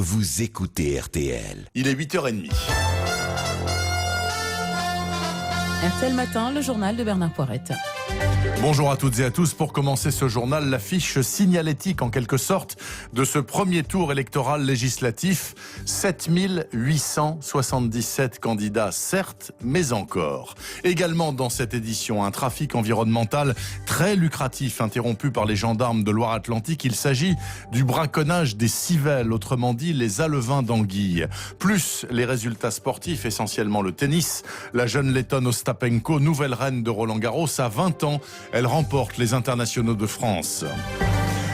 vous écoutez RTL. Il est 8h30. RTL Matin, le journal de Bernard Poirette. Bonjour à toutes et à tous. Pour commencer ce journal, l'affiche signalétique en quelque sorte de ce premier tour électoral législatif. 7877 candidats, certes, mais encore. Également dans cette édition, un trafic environnemental très lucratif interrompu par les gendarmes de Loire-Atlantique. Il s'agit du braconnage des civelles, autrement dit les alevins d'anguilles. Plus les résultats sportifs, essentiellement le tennis. La jeune lettonne Ostapenko, nouvelle reine de Roland-Garros, à 20 ans. Elle remporte les internationaux de France.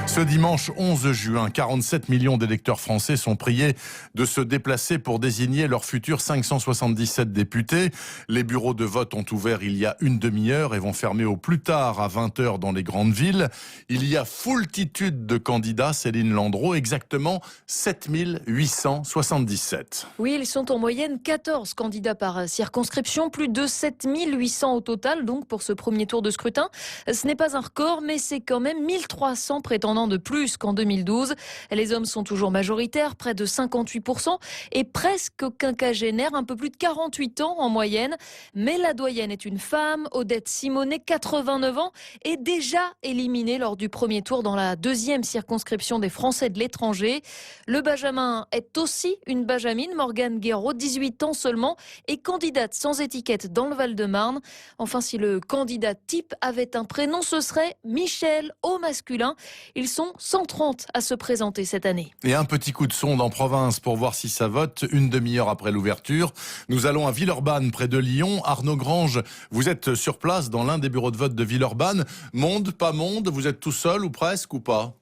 Ce dimanche 11 juin, 47 millions d'électeurs français sont priés de se déplacer pour désigner leurs futurs 577 députés. Les bureaux de vote ont ouvert il y a une demi-heure et vont fermer au plus tard à 20h dans les grandes villes. Il y a foultitude de candidats, Céline Landreau, exactement 7877. Oui, ils sont en moyenne 14 candidats par circonscription, plus de 7800 au total donc pour ce premier tour de scrutin. Ce n'est pas un record, mais c'est quand même 1300 prétendants de plus qu'en 2012. Les hommes sont toujours majoritaires, près de 58%, et presque quinquagénaires, un peu plus de 48 ans en moyenne. Mais la doyenne est une femme, Odette Simonet, 89 ans, est déjà éliminée lors du premier tour dans la deuxième circonscription des Français de l'étranger. Le Benjamin est aussi une Benjamine, Morgane Guéraud, 18 ans seulement, et candidate sans étiquette dans le Val-de-Marne. Enfin, si le candidat type avait un prénom, ce serait Michel au masculin. Ils sont 130 à se présenter cette année. Et un petit coup de sonde en province pour voir si ça vote, une demi-heure après l'ouverture. Nous allons à Villeurbanne, près de Lyon. Arnaud Grange, vous êtes sur place dans l'un des bureaux de vote de Villeurbanne. Monde, pas monde, vous êtes tout seul ou presque ou pas ?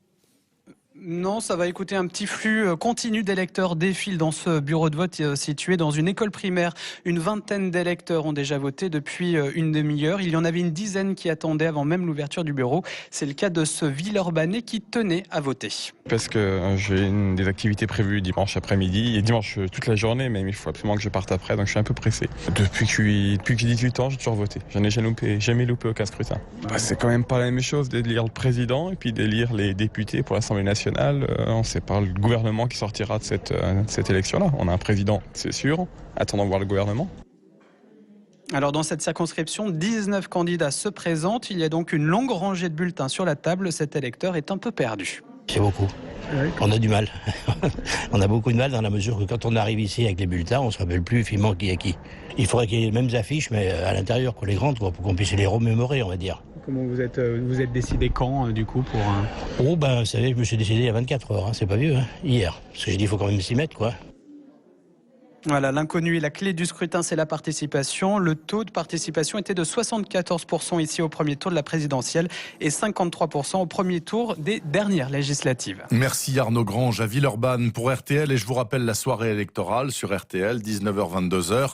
Non, ça va écouter un petit flux continu d'électeurs défilent dans ce bureau de vote situé dans une école primaire. Une vingtaine d'électeurs ont déjà voté depuis une demi-heure. Il y en avait une dizaine qui attendaient avant même l'ouverture du bureau. C'est le cas de ce Villeurbanais qui tenait à voter. Parce que j'ai des activités prévues dimanche après-midi et dimanche toute la journée, mais il faut absolument que je parte après, donc je suis un peu pressé. Depuis que j'ai 18 ans, j'ai toujours voté. J'en ai jamais loupé aucun scrutin. C'est quand même pas la même chose d'élire le président et puis d'élire les députés pour l'Assemblée nationale. On ne sait pas le gouvernement qui sortira de cette élection-là. On a un président, c'est sûr. Attendons voir le gouvernement. Alors dans cette circonscription, 19 candidats se présentent. Il y a donc une longue rangée de bulletins sur la table. Cet électeur est un peu perdu. C'est beaucoup. On a du mal. On a beaucoup de mal dans la mesure que quand on arrive ici avec les bulletins, on ne se rappelle plus finalement qui est qui. Il faudrait qu'il y ait les mêmes affiches, mais à l'intérieur, les grandes, pour qu'on puisse les remémorer, on va dire. Comment vous êtes décidé quand, du coup, pour... Oh, vous savez, je me suis décidé il y a 24 heures, c'est pas vieux, hier. Parce que j'ai dit, il faut quand même s'y mettre, quoi. Voilà, l'inconnu et la clé du scrutin, c'est la participation. Le taux de participation était de 74% ici au premier tour de la présidentielle et 53% au premier tour des dernières législatives. Merci Arnaud Grange à Villeurbanne pour RTL. Et je vous rappelle la soirée électorale sur RTL, 19h-22h,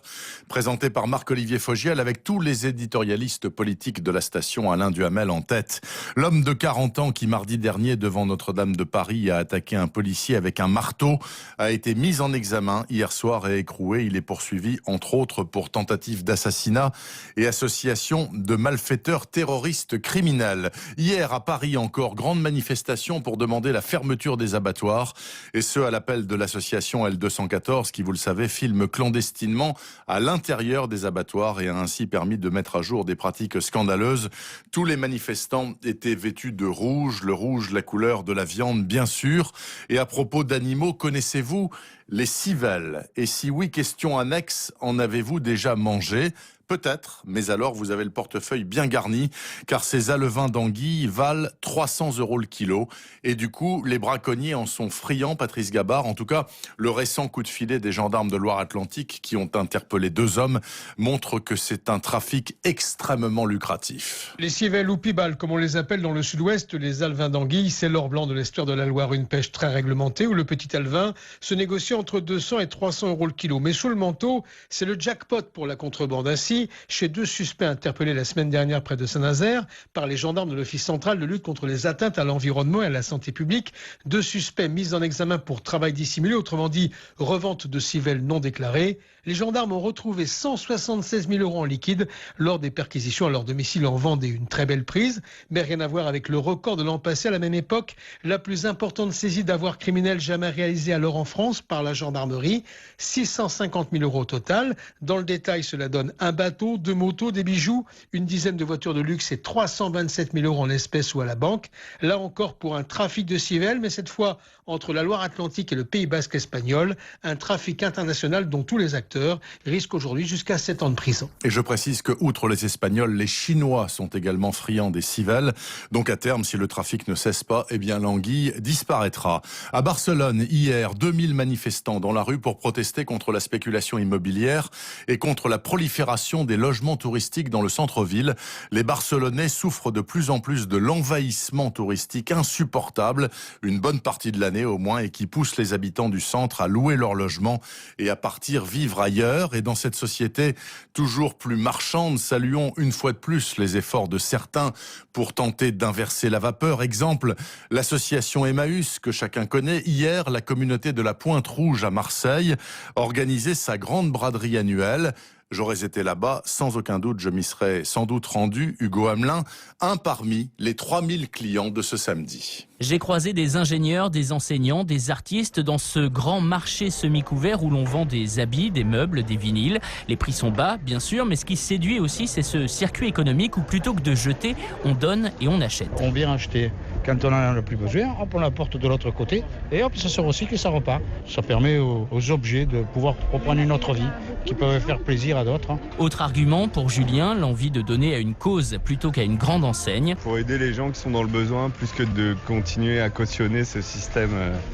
présentée par Marc-Olivier Fogiel avec tous les éditorialistes politiques de la station, Alain Duhamel en tête. L'homme de 40 ans qui, mardi dernier, devant Notre-Dame de Paris, a attaqué un policier avec un marteau, a été mis en examen hier soir et écroué. Il est poursuivi, entre autres, pour tentative d'assassinat et association de malfaiteurs terroristes criminels. Hier, à Paris encore, grande manifestation pour demander la fermeture des abattoirs, et ce, à l'appel de l'association L214, qui, vous le savez, filme clandestinement à l'intérieur des abattoirs et a ainsi permis de mettre à jour des pratiques scandaleuses. Tous les manifestants étaient vêtus de rouge, le rouge, la couleur de la viande, bien sûr. Et à propos d'animaux, connaissez-vous les civelles? Et si oui, question annexe, en avez-vous déjà mangé? Peut-être, mais alors vous avez le portefeuille bien garni, car ces alevins d'anguilles valent 300 € le kilo. Et du coup, les braconniers en sont friands, Patrice Gabard. En tout cas, le récent coup de filet des gendarmes de Loire-Atlantique qui ont interpellé 2 hommes montre que c'est un trafic extrêmement lucratif. Les civelles ou pibales, comme on les appelle dans le sud-ouest, les alevins d'anguilles, c'est l'or blanc de l'estuaire de la Loire, une pêche très réglementée où le petit alevin se négocie entre 200 et 300 € le kilo. Mais sous le manteau, c'est le jackpot pour la contrebande. Ainsi, aussi chez 2 suspects interpellés la semaine dernière près de Saint-Nazaire par les gendarmes de l'Office central de lutte contre les atteintes à l'environnement et à la santé publique. 2 suspects mis en examen pour travail dissimulé, autrement dit revente de civelles non déclarées. Les gendarmes ont retrouvé 176 000 € en liquide lors des perquisitions à leur domicile en Vendée. Une très belle prise, mais rien à voir avec le record de l'an passé à la même époque. La plus importante saisie d'avoirs criminels jamais réalisée alors en France par la gendarmerie. 650 000 € au total. Dans le détail, cela donne un bateau, 2 motos, des bijoux, une dizaine de voitures de luxe et 327 000 € en espèces ou à la banque. Là encore pour un trafic de civelles, mais cette fois entre la Loire-Atlantique et le Pays basque espagnol. Un trafic international dont tous les acteurs risquent aujourd'hui jusqu'à 7 ans de prison. Et je précise que, outre les Espagnols, les Chinois sont également friands des civelles. Donc à terme, si le trafic ne cesse pas, eh bien l'anguille disparaîtra. À Barcelone, hier, 2000 manifestants dans la rue pour protester contre la spéculation immobilière et contre la prolifération des logements touristiques dans le centre-ville. Les Barcelonais souffrent de plus en plus de l'envahissement touristique insupportable, une bonne partie de l'année au moins, et qui pousse les habitants du centre à louer leur logement et à partir vivre ailleurs. Et dans cette société toujours plus marchande, saluons une fois de plus les efforts de certains pour tenter d'inverser la vapeur. Exemple, l'association Emmaüs, que chacun connaît. Hier, la communauté de la Pointe-Rouge à Marseille organisait sa grande braderie annuelle. J'aurais été là-bas, sans aucun doute, je m'y serais sans doute rendu, Hugo Hamelin, un parmi les 3000 clients de ce samedi. J'ai croisé des ingénieurs, des enseignants, des artistes dans ce grand marché semi-couvert où l'on vend des habits, des meubles, des vinyles. Les prix sont bas, bien sûr, mais ce qui séduit aussi, c'est ce circuit économique où plutôt que de jeter, on donne et on achète. On vient acheter quand on en a le plus besoin, hop, on la porte de l'autre côté et hop, ça se recycle et ça repart. Ça permet aux objets de pouvoir reprendre une autre vie qui peuvent faire plaisir à d'autres. Autre argument pour Julien, l'envie de donner à une cause plutôt qu'à une grande enseigne. Pour aider les gens qui sont dans le besoin, plus que de continuer à cautionner ce système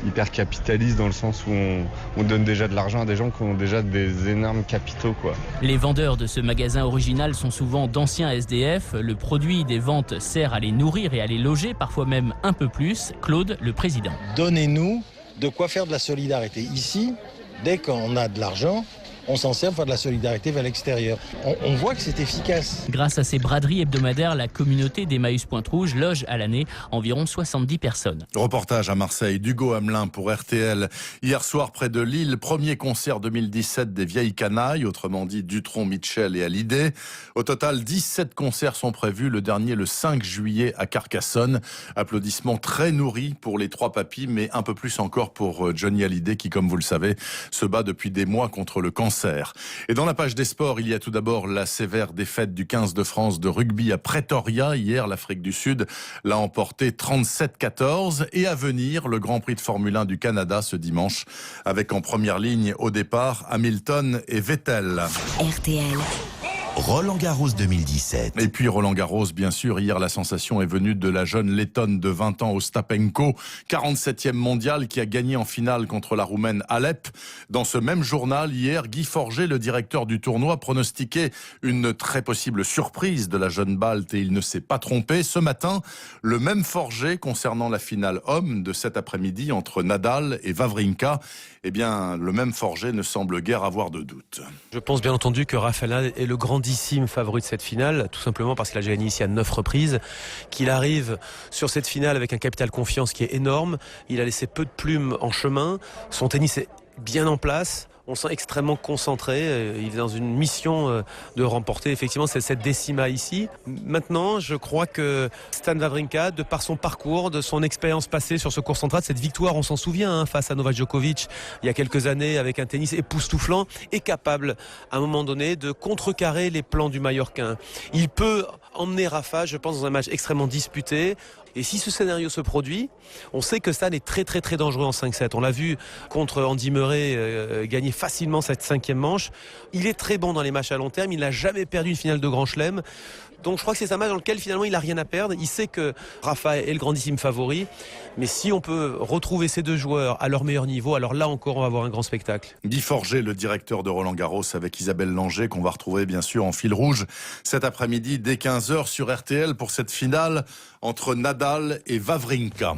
hyper capitaliste dans le sens où on donne déjà de l'argent à des gens qui ont déjà des énormes capitaux, quoi. Les vendeurs de ce magasin original sont souvent d'anciens SDF. Le produit des ventes sert à les nourrir et à les loger, parfois même un peu plus. Claude, le président. Donnez-nous de quoi faire de la solidarité. Ici, dès qu'on a de l'argent, on s'en sert pour faire de la solidarité vers l'extérieur. On voit que c'est efficace. Grâce à ces braderies hebdomadaires, la communauté d'Emmaüs Pointe-Rouge loge à l'année environ 70 personnes. Reportage à Marseille d'Hugo Hamelin pour RTL. Hier soir, près de Lille, premier concert 2017 des Vieilles Canailles, autrement dit Dutronc, Mitchell et Hallyday. Au total, 17 concerts sont prévus, le dernier le 5 juillet à Carcassonne. Applaudissements très nourris pour les 3 papis, mais un peu plus encore pour Johnny Hallyday qui, comme vous le savez, se bat depuis des mois contre le cancer. Et dans la page des sports, il y a tout d'abord la sévère défaite du 15 de France de rugby à Pretoria. Hier, l'Afrique du Sud l'a emporté 37-14. Et à venir, le Grand Prix de Formule 1 du Canada ce dimanche, avec en première ligne au départ Hamilton et Vettel. RTL. Roland-Garros 2017. Et puis Roland-Garros, bien sûr. Hier, la sensation est venue de la jeune Lettonne de 20 ans, Ostapenko, 47e mondiale, qui a gagné en finale contre la Roumaine Alep. Dans ce même journal, hier, Guy Forget, le directeur du tournoi, pronostiquait une très possible surprise de la jeune Balte et il ne s'est pas trompé. Ce matin, le même Forget concernant la finale homme de cet après-midi entre Nadal et Wawrinka. Eh bien, le même Forget ne semble guère avoir de doute. Je pense bien entendu que Rafael Nadal est le grandissime favori de cette finale, tout simplement parce qu'il a déjà gagné ici à 9 reprises, qu'il arrive sur cette finale avec un capital confiance qui est énorme. Il a laissé peu de plumes en chemin. Son tennis est bien en place. On sent extrêmement concentré. Il est dans une mission de remporter effectivement cette décima ici. Maintenant, je crois que Stan Wawrinka, de par son parcours, de son expérience passée sur ce court central, cette victoire, on s'en souvient, face à Novak Djokovic, il y a quelques années, avec un tennis époustouflant, est capable, à un moment donné, de contrecarrer les plans du Mallorquin. Il peut emmener Rafa, je pense, dans un match extrêmement disputé. Et si ce scénario se produit, on sait que Stan est très très très dangereux en 5-7. On l'a vu contre Andy Murray gagner facilement cette 5e manche. Il est très bon dans les matchs à long terme. Il n'a jamais perdu une finale de Grand Chelem. Donc je crois que c'est un match dans lequel finalement il n'a rien à perdre. Il sait que Rafa est le grandissime favori. Mais si on peut retrouver ces deux joueurs à leur meilleur niveau, alors là encore on va avoir un grand spectacle. Guy Forget, le directeur de Roland-Garros, avec Isabelle Langer, qu'on va retrouver bien sûr en fil rouge cet après-midi dès 15h sur RTL pour cette finale entre Nadal et Wawrinka.